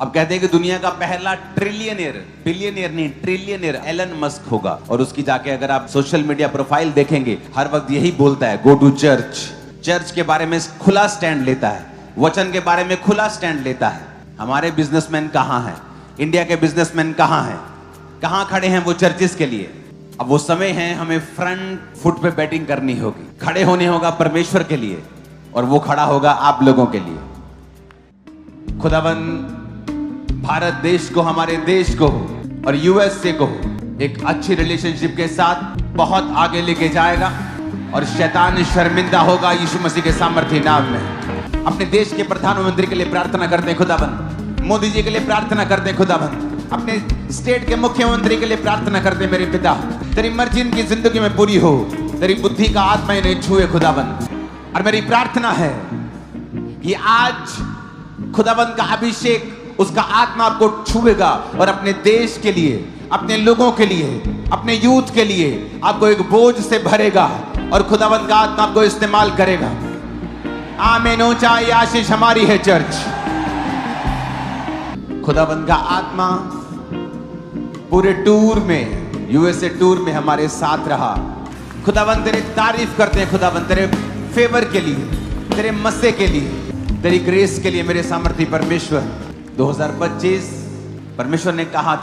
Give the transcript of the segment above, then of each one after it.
अब कहते हैं कि दुनिया का पहला ट्रिलियनियर, बिलियनियर नहीं ट्रिलियनियर एलन मस्क होगा। और उसकी जाके अगर आप सोशल मीडिया प्रोफाइल देखेंगे, हर वक्त यही बोलता है, गो टू चर्च। चर्च के बारे में खुला स्टैंड लेता है, वचन के बारे में खुला स्टैंड लेता है। हमारे बिजनेसमैन कहां हैं? इंडिया के बिजनेसमैन कहां हैं? कहां खड़े हैं वो चर्चिस के लिए? अब वो समय है, हमें फ्रंट फुट पे बैटिंग करनी होगी, खड़े होने होगा परमेश्वर के लिए, और वो खड़ा होगा आप लोगों के लिए। खुदावन भारत देश को, हमारे देश को और यूएसए को एक अच्छी रिलेशनशिप के साथ बहुत आगे लेके जाएगा, और शैतान शर्मिंदा होगा यीशु मसीह के सामर्थ्य नाम में। अपने देश के प्रधानमंत्री के लिए प्रार्थना करते हैं खुदावन, मोदी जी के लिए प्रार्थना करते हैं खुदावन, अपने स्टेट के मुख्यमंत्री के लिए प्रार्थना करते हैं मेरे पिता, तेरी मर्जी इनकी जिंदगी में पूरी हो, तेरी बुद्धि का आत्मा इन्हें छुए खुदावन। और मेरी प्रार्थना है कि आज खुदावन का अभिषेक, उसका आत्मा आपको छुएगा और अपने देश के लिए, अपने लोगों के लिए, अपने यूथ के लिए आपको एक बोझ से भरेगा, और खुदावंत का आत्मा आपको इस्तेमाल करेगा। आमीन। ऊंचा ये आशीष हमारी है चर्च। खुदावंत का आत्मा पूरे टूर में, यूएसए टूर में हमारे साथ रहा। खुदावंत तेरी तारीफ करते हैं खुदावंत, तेरे फेवर के लिए, तेरे मस्से के लिए, तेरी ग्रेस के लिए मेरे सामर्थ्य परमेश्वर। 2025 परमेश्वर ने कहा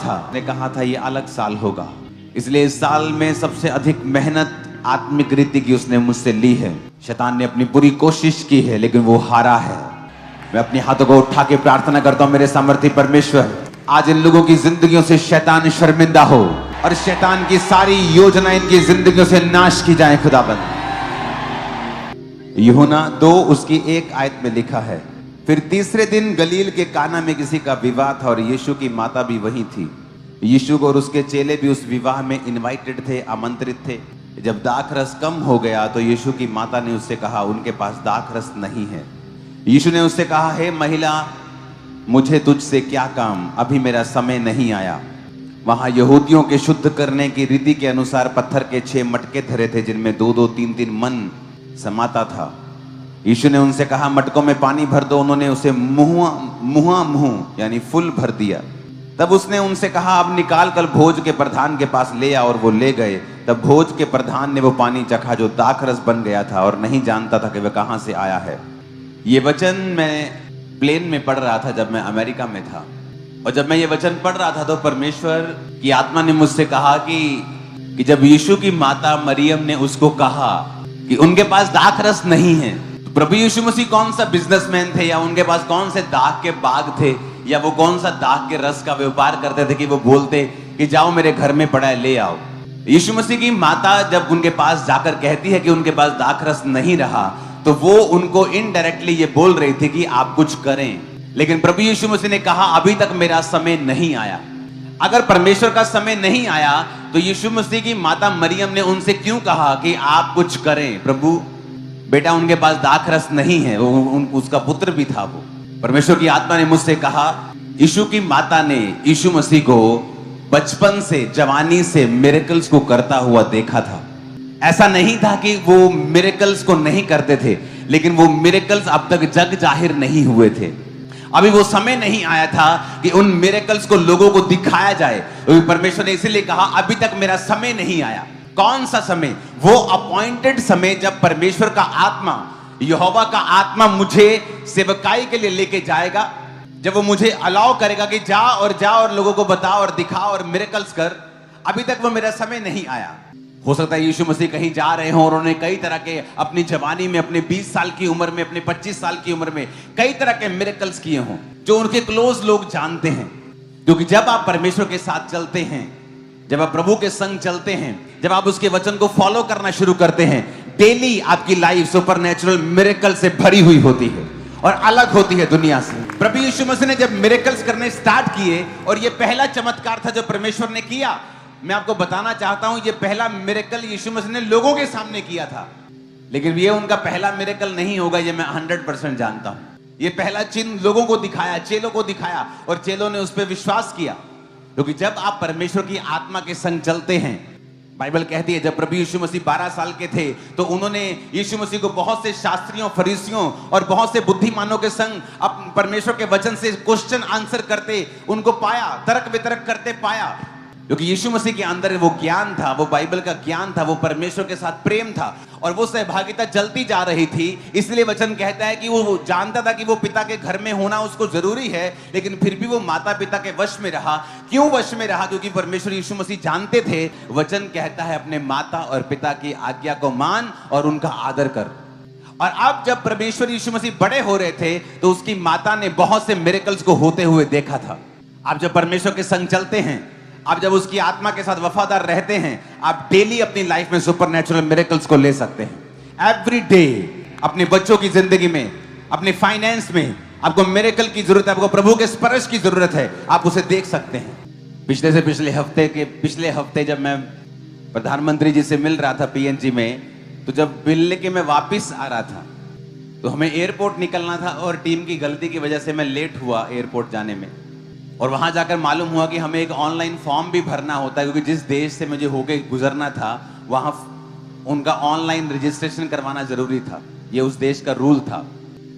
था ये अलग साल होगा, इसलिए इस साल में सबसे अधिक मेहनत आत्मिक रीति की उसने मुझसे ली है। शैतान ने अपनी पूरी कोशिश की है, लेकिन वो हारा है। मैं अपने हाथों को उठा के प्रार्थना करता हूं मेरे सामर्थ्य परमेश्वर, आज इन लोगों की जिंदगियों से शैतान शर्मिंदा हो, और शैतान की सारी योजना इनकी जिंदगियों से नाश की जाए खुदाबंद। यूहन्ना 2 उसकी 1 आयत में लिखा है, फिर तीसरे दिन गलील के काना में किसी का विवाह था, और यीशु की माता भी वहीं थी। यीशु और उसके चेले भी उस विवाह में इनवाइटेड थे, आमंत्रित थे। जब दाखरस कम हो गया तो यीशु की माता ने उससे कहा, उनके पास दाखरस नहीं है। यीशु ने उससे कहा, हे महिला, मुझे तुझसे क्या काम, अभी मेरा समय नहीं आया। वहां यहूदियों के शुद्ध करने की रीति के अनुसार पत्थर के 6 मटके धरे थे, जिनमें 2-2, 3-3 मन समाता था। यीशु ने उनसे कहा, मटकों में पानी भर दो। उन्होंने उसे मुंह यानी फुल भर दिया। तब उसने उनसे कहा, अब निकाल कर भोज के प्रधान के पास ले आ, और वो ले गए। तब भोज के प्रधान ने वो पानी चखा जो दाखरस बन गया था, और नहीं जानता था कि वह कहां से आया है। ये वचन मैं प्लेन में पढ़ रहा था जब मैं अमेरिका में था, और जब मैं ये वचन पढ़ रहा था तो परमेश्वर की आत्मा ने मुझसे कहा कि जब यीशु की माता मरियम ने उसको कहा कि उनके पास दाखरस नहीं है, तो प्रभु यीशु मसीह कौन सा बिजनेसमैन थे, या उनके पास कौन से दाख के बाग थे, या वो कौन सा दाख के रस का व्यापार करते थे कि वो बोलते कि जाओ मेरे घर में पड़ा है, ले आओ। यीशु मसीह की माता जब उनके पास जाकर कहती है कि उनके पास दाखरस नहीं रहा, तो वो उनको इनडायरेक्टली ये बोल रही थी कि आप कुछ करें। लेकिन प्रभु यीशु मसीह ने कहा, अभी तक मेरा समय नहीं आया। अगर परमेश्वर का समय नहीं आया तो यीशु मसीह की माता मरियम ने उनसे क्यों कहा कि आप कुछ करें? प्रभु, बेटा उनके पास दाखरस नहीं है, उसका पुत्र भी था वो। परमेश्वर की आत्मा ने मुझसे कहा, यीशु की माता ने यीशु मसीह को बचपन से, जवानी से मिरेकल्स को करता हुआ देखा था। ऐसा नहीं था कि वो मिरेकल्स को नहीं करते थे, लेकिन वो मिरेकल्स अब तक जग जाहिर नहीं हुए थे। अभी वो समय नहीं आया था कि उन मिरेकल्स को लोगों को दिखाया जाए। परमेश्वर ने इसीलिए कहा, अभी तक मेरा समय नहीं आया। कौन सा समय? वो अपॉइंटेड समय जब परमेश्वर का आत्मा, यहोवा का आत्मा मुझे सेवकाई के लिए लेके जाएगा, जब वो मुझे अलाउ करेगा कि जा और लोगों को बता और दिखा और मिरेकल्स कर। अभी तक वो मेरा समय नहीं आया। हो सकता है यीशु मसीह कहीं जा रहे हों और उन्होंने कई तरह के अपनी जवानी में, अपने 20 साल की उम्र में, अपने 25 साल की उम्र में कई तरह के मिरेकल्स किए हों जो उनके क्लोज लोग जानते हैं। क्योंकि जब आप परमेश्वर के साथ चलते हैं, जब आप प्रभु के संग चलते हैं, जब आप उसके वचन को फॉलो करना शुरू करते हैं, डेली आपकी लाइफ सुपरनैचुरल मिरेकल से भरी हुई होती है और अलग होती है दुनिया से। प्रभु यीशु मसीह ने जब मिरेकल्स करने स्टार्ट किए, और ये पहला चमत्कार था जो परमेश्वर ने किया। मैं आपको बताना चाहता हूं, ये पहला मिरेकल यीशु मसीह ने लोगों के सामने किया था, लेकिन ये उनका पहला मिरेकल नहीं होगा, ये मैं 100% जानता हूं। ये पहला चिन्ह लोगों को दिखाया, चेलों को दिखाया, और चेलों ने उस पर विश्वास किया। क्योंकि जब आप परमेश्वर की आत्मा के संग चलते हैं, बाइबल कहती है जब प्रभु यीशु मसीह 12 साल के थे तो उन्होंने यीशु मसीह को बहुत से शास्त्रियों, फरीसियों और बहुत से बुद्धिमानों के संग परमेश्वर के वचन से क्वेश्चन आंसर करते उनको पाया, तर्क वितर्क करते पाया। क्योंकि यीशु मसीह के अंदर वो ज्ञान था, वो बाइबल का ज्ञान था, वो परमेश्वर के साथ प्रेम था और वो सहभागिता चलती जा रही थी। इसलिए वचन कहता है कि वो जानता था कि वो पिता के घर में होना उसको जरूरी है, लेकिन फिर भी वो माता पिता के वश में रहा। क्यों वश में रहा? क्योंकि परमेश्वर यीशु मसीह जानते थे, वचन कहता है अपने माता और पिता की आज्ञा को मान और उनका आदर कर। और अब जब परमेश्वर यीशु मसीह बड़े हो रहे थे तो उसकी माता ने बहुत से मिरेकल्स को होते हुए देखा था। आप जब परमेश्वर के संग चलते हैं, आप जब उसकी आत्मा के साथ वफादार रहते हैं, आप डेली अपनी लाइफ में सुपरनैचुरल मिरेकल्स को ले सकते हैं। एवरी डे अपने बच्चों की जिंदगी में, अपने फाइनेंस में आपको मिरेकल की जरूरत है, आपको प्रभु के स्पर्श की जरूरत है, आप उसे देख सकते हैं। पिछले हफ्ते जब मैं प्रधानमंत्री जी से मिल रहा था पीएनजी में, तो जब मिलने के मैं वापिस आ रहा था तो हमें एयरपोर्ट निकलना था और टीम की गलती की वजह से मैं लेट हुआ एयरपोर्ट जाने में। और वहां जाकर मालूम हुआ कि हमें एक ऑनलाइन फॉर्म भी भरना होता है, क्योंकि जिस देश से मुझे होके गुजरना था वहां उनका ऑनलाइन रजिस्ट्रेशन करवाना जरूरी था। ये उस देश का रूल था।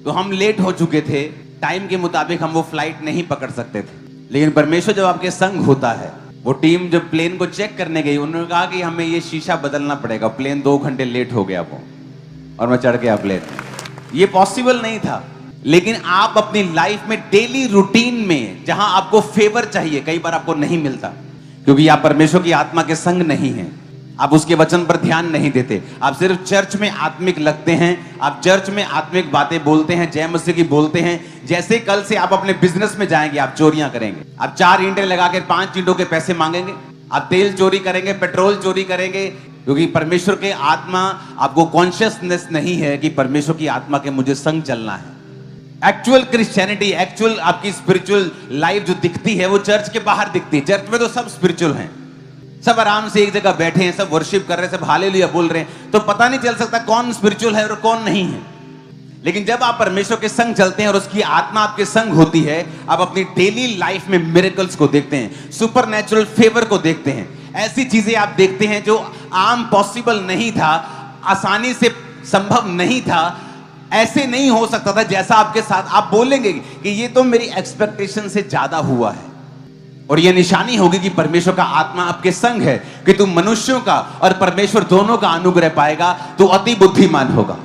तो हम लेट हो चुके थे, टाइम के मुताबिक हम वो फ्लाइट नहीं पकड़ सकते थे। लेकिन परमेश्वर जब आपके संग होता है, वो टीम जब प्लेन को चेक करने गई, उन्होंने कहा कि हमें ये शीशा बदलना पड़ेगा। प्लेन 2 घंटे लेट हो गया वो, और मैं चढ़ गया प्लेन। ये पॉसिबल नहीं था। लेकिन आप अपनी लाइफ में डेली रूटीन में जहां आपको फेवर चाहिए, कई बार आपको नहीं मिलता, क्योंकि आप परमेश्वर की आत्मा के संग नहीं हैं। आप उसके वचन पर ध्यान नहीं देते, आप सिर्फ चर्च में आत्मिक लगते हैं, आप चर्च में आत्मिक बातें बोलते हैं, जय मसीह की बोलते हैं। जैसे कल से आप अपने बिजनेस में जाएंगे, आप चोरियां करेंगे, आप 4 ईंटें लगाकर 5 ईंटों के पैसे मांगेंगे, आप तेल चोरी करेंगे, पेट्रोल चोरी करेंगे, क्योंकि परमेश्वर के आत्मा आपको कॉन्शियसनेस नहीं है कि परमेश्वर की आत्मा के मुझे संग चलना है। एक्चुअल क्रिश्चियनिटी, एक्चुअल आपकी स्पिरिचुअल लाइफ जो दिखती है वो चर्च के बाहर दिखती है। चर्च में तो सब स्पिरिचुअल हैं, सब आराम से एक जगह बैठे हैं, सब वर्शिप कर रहे हैं, सब हालेलुया बोल रहे हैं, तो पता नहीं चल सकता कौन स्पिरिचुअल है और कौन नहीं है। लेकिन जब आप परमेश्वर के संग चलते हैं और उसकी आत्मा आपके संग होती है, आप अपनी डेली लाइफ में मिरेकल्स को देखते हैं, सुपरनैचुरल फेवर को देखते हैं। ऐसी चीजें आप देखते हैं जो आम पॉसिबल नहीं था, आसानी से संभव नहीं था, ऐसे नहीं हो सकता था जैसा आपके साथ। आप बोलेंगे कि ये तो मेरी एक्सपेक्टेशन से ज्यादा हुआ है, और ये निशानी होगी कि परमेश्वर का आत्मा आपके संग है, कि तुम मनुष्यों का और परमेश्वर दोनों का अनुग्रह पाएगा, तो अति बुद्धिमान होगा।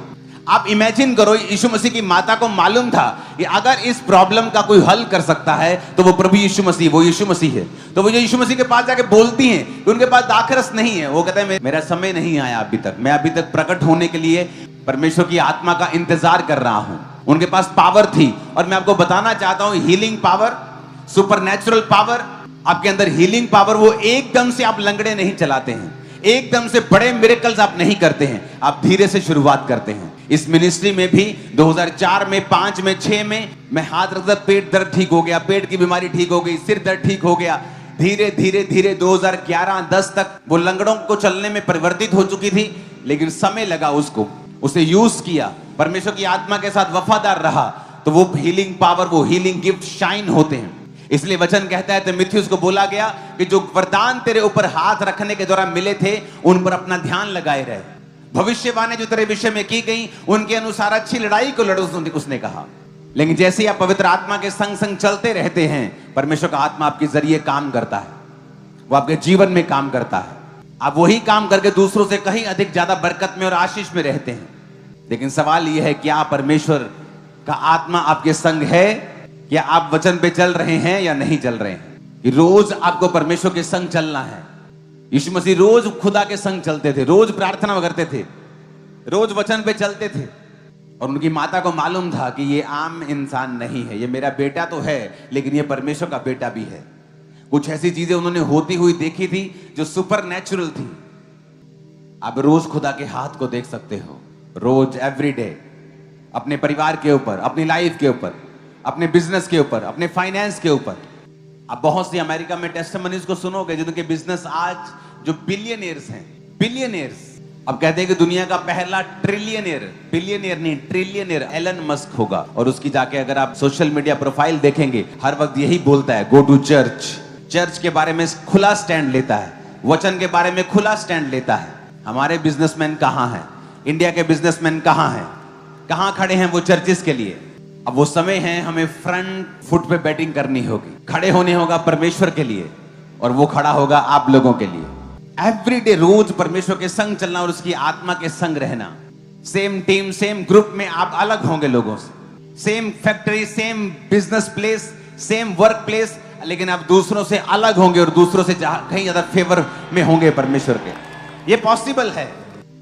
आप इमेजिन करो, यीशु मसीह की माता को मालूम था कि अगर इस प्रॉब्लम का कोई हल कर सकता है तो वो प्रभु यीशु मसीह, वो यीशु मसीह है। तो वो यीशु मसीह के पास जाके बोलती हैं कि उनके पास दाखरस नहीं है। वो कहते हैं मेरा समय नहीं आया अभी तक, मैं अभी तक प्रकट होने के लिए परमेश्वर की आत्मा का इंतजार कर रहा हूं। उनके पास पावर थी, और मैं आपको बताना चाहता हूं, हीलिंग पावर, सुपरनैचुरल पावर, आपके अंदर हीलिंग पावर। वो एकदम से आप लंगड़े नहीं चलाते हैं, एकदम से बड़े मिरेकल्स आप नहीं करते हैं, आप धीरे से शुरुआत करते हैं। इस मिनिस्ट्री में भी 2004 में, 5 में, 6 में मैं हाथ रखता, पेट दर्द ठीक हो गया, पेट की बीमारी ठीक हो गई, सिर दर्द ठीक हो गया। धीरे धीरे धीरे 2011-10 तक वो लंगड़ों को चलने में परिवर्तित हो चुकी थी, लेकिन समय लगा उसको, उसे यूज किया, परमेश्वर की आत्मा के साथ वफादार रहा, तो वो हीलिंग पावर, वो हीलिंग गिफ्ट शाइन होते हैं। इसलिए वचन कहता है, तीमुथियुस को बोला गया कि जो वरदान तेरे ऊपर हाथ रखने के द्वारा मिले थे, उन पर अपना ध्यान लगाए रहे। भविष्यवाणी जो तेरे विषय में की गई, उनके अनुसार अच्छी लड़ाई को लड़ो, उसने कहा। लेकिन जैसे ही आप पवित्र आत्मा के संग संग चलते रहते हैं, परमेश्वर का आत्मा आपके जरिए काम करता है, वो आपके जीवन में काम करता है। आप वही काम करके दूसरों से कहीं अधिक ज्यादा बरकत में और आशीष में रहते हैं। लेकिन सवाल यह है, क्या परमेश्वर का आत्मा आपके संग है? क्या आप वचन पे चल रहे हैं या नहीं चल रहे हैं? रोज आपको परमेश्वर के संग चलना है। यीशु मसीह रोज खुदा के संग चलते थे, रोज प्रार्थना करते थे, रोज वचन पे चलते थे। और उनकी माता को मालूम था कि ये आम इंसान नहीं है, ये मेरा बेटा तो है, लेकिन ये परमेश्वर का बेटा भी है। कुछ ऐसी चीजें उन्होंने होती हुई देखी थी जो सुपर नेचुरल थी। आप रोज खुदा के हाथ को देख सकते हो, रोज, एवरी डे, अपने परिवार के ऊपर, अपनी लाइफ के ऊपर, अपने बिजनेस के ऊपर, अपने फाइनेंस के ऊपर। आप बहुत सी अमेरिका में टेस्टिमनीज को सुनोगे जिनके बिजनेस आज जो बिलियनियर्स हैं, बिलियनियर्स। अब कहते हैं कि दुनिया का पहला ट्रिलियनियर, बिलियनियर नहीं ट्रिलियनियर एलन मस्क होगा। और उसकी जाके अगर आप सोशल मीडिया प्रोफाइल देखेंगे, हर वक्त यही बोलता है, गो टू चर्च। चर्च के बारे में खुला स्टैंड लेता है वचन के बारे में खुला स्टैंड लेता है। हमारे बिजनेसमैन कहाँ हैं? इंडिया के बिजनेसमैन कहाँ हैं? कहाँ खड़े हैं वो चर्चिस के लिए? अब वो समय है, हमें फ्रंट फुट पे बैटिंग करनी होगी, खड़े होने होगा परमेश्वर के लिए, और वो खड़ा होगा आप लोगों के लिए। एवरीडे रोज परमेश्वर के संग चलना और उसकी आत्मा के संग रहना। सेम टीम, सेम ग्रुप में आप अलग होंगे लोगों से, same factory, same business place, same work place, लेकिन आप दूसरों से अलग होंगे और दूसरों से कहीं ज्यादा फेवर में होंगे परमेश्वर के। ये पॉसिबल है।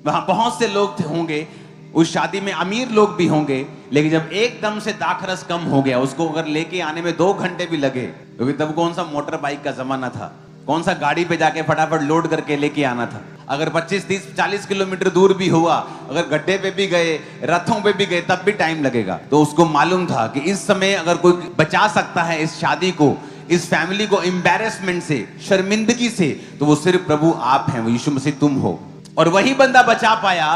वहां बहुत से लोग होंगे, उस शादी में अमीर लोग भी होंगे, लेकिन जब एकदम से दाखरस कम हो गया, उसको अगर लेके आने में 2 घंटे भी लगे, क्योंकि तब कौन सा मोटर बाइक का जमाना था, कौन सा गाड़ी पे जाके फटाफट लोड करके लेके आना था। अगर 25, 30, 40 किलोमीटर दूर भी हुआ, अगर गड्ढे पे भी गए, रथों पे भी गए, तब भी टाइम लगेगा। तो उसको मालूम था कि इस समय अगर कोई बचा सकता है इस शादी को, इस फैमिली को एम्बैरेसमेंट से, शर्मिंदगी से, तो वो सिर्फ प्रभु आप हैं, वो यीशु मसीह तुम हो। और वही बंदा बचा पाया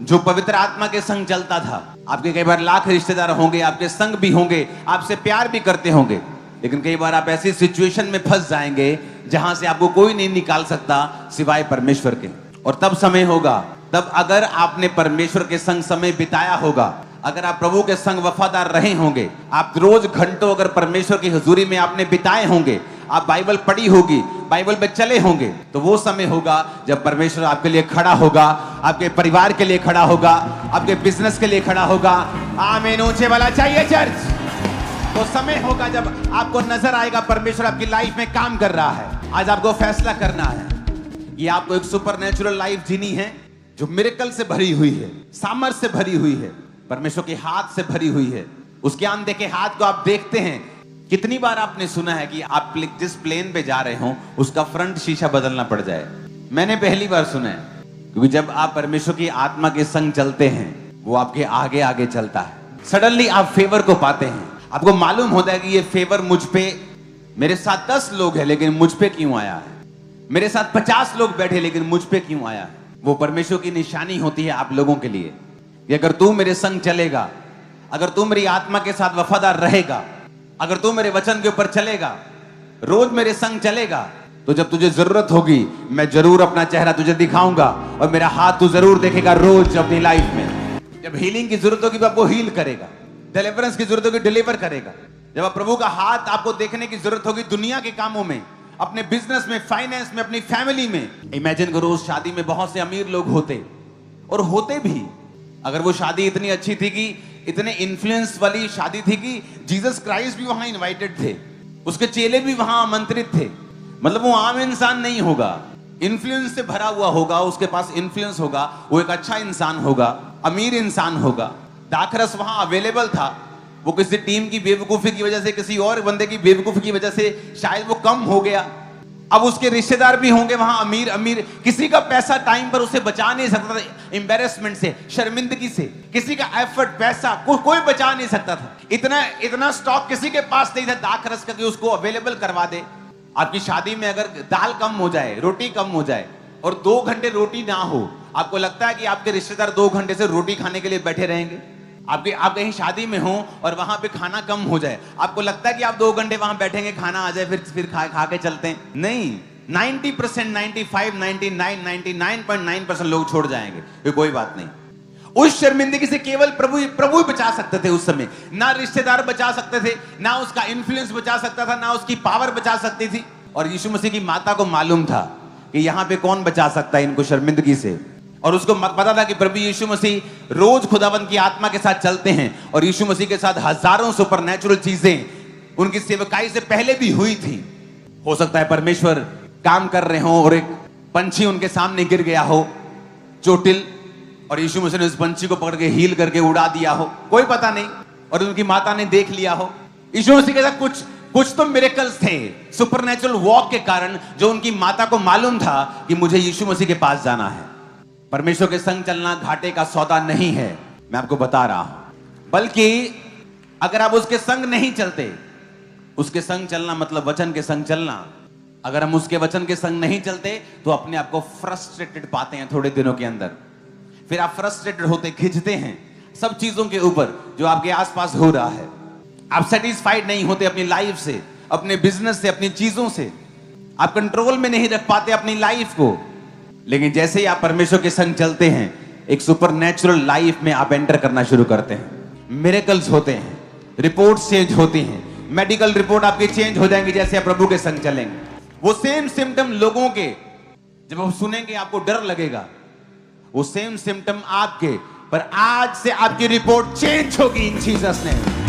जो पवित्र आत्मा के संग चलता था। आपके कई बार लाख रिश्तेदार होंगे, आपके संग भी होंगे, आपसे प्यार भी करते होंगे, लेकिन कई बार आप ऐसी सिचुएशन में फंस जाएंगे जहां से आपको कोई नहीं निकाल सकता सिवाय परमेश्वर के। और तब समय होगा, तब अगर आपने परमेश्वर के संग समय बिताया होगा, अगर आप प्रभु के संग वफादार रहे होंगे, आप रोज घंटों अगर परमेश्वर की हुजूरी में आपने बिताए होंगे, आप बाइबल पढ़ी होगी, बाइबल पे चले होंगे, तो वो समय होगा जब परमेश्वर आपके लिए खड़ा होगा, आपके परिवार के लिए खड़ा होगा, आपके बिजनेस के लिए खड़ा होगा। आमीन ऊंचे वाला चाहिए चर्च। तो समय होगा जब आपको नजर आएगा परमेश्वर आपकी लाइफ में काम कर रहा है। आज आपको फैसला करना है, ये आपको एक सुपरनेचुरल लाइफ जीनी है जो मिरेकल से भरी हुई है, सामर्थ से भरी हुई है, परमेश्वर के हाथ से भरी हुई है। उसके अनदेखे हाथ को आप देखते हैं। कितनी बार आपने सुना है कि आप जिस प्लेन पे जा रहे हो उसका फ्रंट शीशा बदलना पड़ जाए? मैंने पहली बार सुना है, क्योंकि जब आप परमेश्वर की आत्मा के संग चलते हैं, वो आपके आगे आगे चलता है। सडनली आप फेवर को पाते हैं, आपको मालूम होता है कि ये फेवर मुझ पे, मेरे साथ 10 लोग हैं लेकिन मुझ पे क्यों आया है, मेरे साथ 50 लोग बैठे लेकिन मुझ पे क्यों आया है। वो परमेश्वर की निशानी होती है आप लोगों के लिए कि अगर तू मेरे संग चलेगा, अगर तू मेरी आत्मा के साथ वफादार रहेगा, अगर तू मेरे वचन के ऊपर चलेगा, रोज मेरे संग चलेगा, तो जब तुझे जरूरत होगी मैं जरूर अपना चेहरा तुझे दिखाऊंगा और मेरा हाथ तू जरूर देखेगा रोज अपनी लाइफ में। जब हीलिंग की जरूरत होगी आपको हील करेगा, डिलीवरेंस की जरूरत होगी डिलीवर करेगा। जब आप प्रभु का हाथ आपको देखने की जरूरत होगी दुनिया के कामों में, अपने बिजनेस में, फाइनेंस में, अपनी फैमिली में। इमेजिन करो उस शादी में बहुत से अमीर लोग होते, और होते भी। अगर वो शादी इतनी अच्छी थी कि इतने इन्फ्लुएंस वाली शादी थी कि जीसस क्राइस्ट भी वहां इनवाइटेड थे, उसके चेले भी वहां आमंत्रित थे, मतलब वो आम इंसान नहीं होगा, इन्फ्लुएंस से भरा हुआ होगा, उसके पास इन्फ्लुएंस होगा, वो एक अच्छा इंसान होगा, अमीर इंसान होगा। दाखरस वहां अवेलेबल था, वो किसी टीम की बेवकूफी की वजह से, किसी और बंदे की बेवकूफी की वजह से शायद वो कम हो गया। अब उसके रिश्तेदार भी होंगे वहां अमीर अमीर, किसी का पैसा टाइम पर उसे बचा नहीं सकता था, एम्बैरेसमेंट से, शर्मिंदगी से, किसी का एफर्ट, पैसा कोई बचा नहीं सकता था। इतना स्टॉक किसी के पास नहीं था दाखरस का कि उसको अवेलेबल करवा दे। आपकी शादी में अगर दाल कम हो जाए, रोटी कम हो जाए और 2 घंटे रोटी ना हो, आपको लगता है कि आपके रिश्तेदार 2 घंटे से रोटी खाने के लिए बैठे रहेंगे? आप कहीं शादी में हो और वहां पे खाना कम हो जाए, आपको लगता है कि आप 2 घंटे वहां बैठेंगे, खाना आ जाए, फिर खा के चलते हैं? नहीं, 90%, 95, 99, 99.9% लोग छोड़ जाएंगे कि कोई बात नहीं। उस शर्मिंदगी से केवल प्रभु ही बचा सकते थे उस समय। ना रिश्तेदार बचा सकते थे, ना उसका इन्फ्लुएंस बचा सकता था, ना उसकी पावर बचा सकती थी। और यीशु मसीह की माता को मालूम था कि यहां पे कौन बचा सकता है इनको शर्मिंदगी से, और उसको पता था कि प्रभु यीशु मसीह रोज खुदावंद की आत्मा के साथ चलते हैं, और यीशु मसीह के साथ हजारों सुपरनैचुरल चीजें उनकी सेवकाई से पहले भी हुई थी। हो सकता है परमेश्वर काम कर रहे हो और एक पंछी उनके सामने गिर गया हो, चोटिल, और यीशु मसीह ने उस पंछी को पकड़ के हील करके उड़ा दिया हो, कोई पता नहीं, और उनकी माता ने देख लिया हो। यीशु मसीह के साथ कुछ तो मिरेकल्स थे सुपरनैचुरल वॉक के कारण, जो उनकी माता को मालूम था कि मुझे यीशु मसीह के पास जाना है। परमेश्वर के संग चलना घाटे का सौदा नहीं है, मैं आपको बता रहा हूं, बल्कि अगर आप उसके संग नहीं चलते, उसके संग चलना मतलब वचन के संग चलना, अगर हम उसके वचन के संग नहीं चलते तो अपने आप को फ्रस्ट्रेटेड पाते हैं थोड़े दिनों के अंदर। फिर आप फ्रस्ट्रेटेड होते, खिंचते हैं सब चीजों के ऊपर जो आपके आसपास हो रहा है। आप सेटिस्फाइड नहीं होते अपनी लाइफ से, अपने बिजनेस से, अपनी चीजों से। आप कंट्रोल में नहीं रख पाते अपनी लाइफ को। लेकिन जैसे ही आप परमेश्वर के संग चलते हैं, एक सुपरनैचुरल लाइफ में आप एंटर करना शुरू करते हैं। मिरेकल्स होते हैं, रिपोर्ट्स चेंज होती हैं, मेडिकल रिपोर्ट आपकी चेंज हो जाएंगी जैसे आप प्रभु के संग चलेंगे। वो सेम सिम्टम लोगों के जब आप सुनेंगे आपको डर लगेगा, वो सेम सिम्टम आपके, पर आज से आपकी रिपोर्ट चेंज होगी इन जीसस नेम।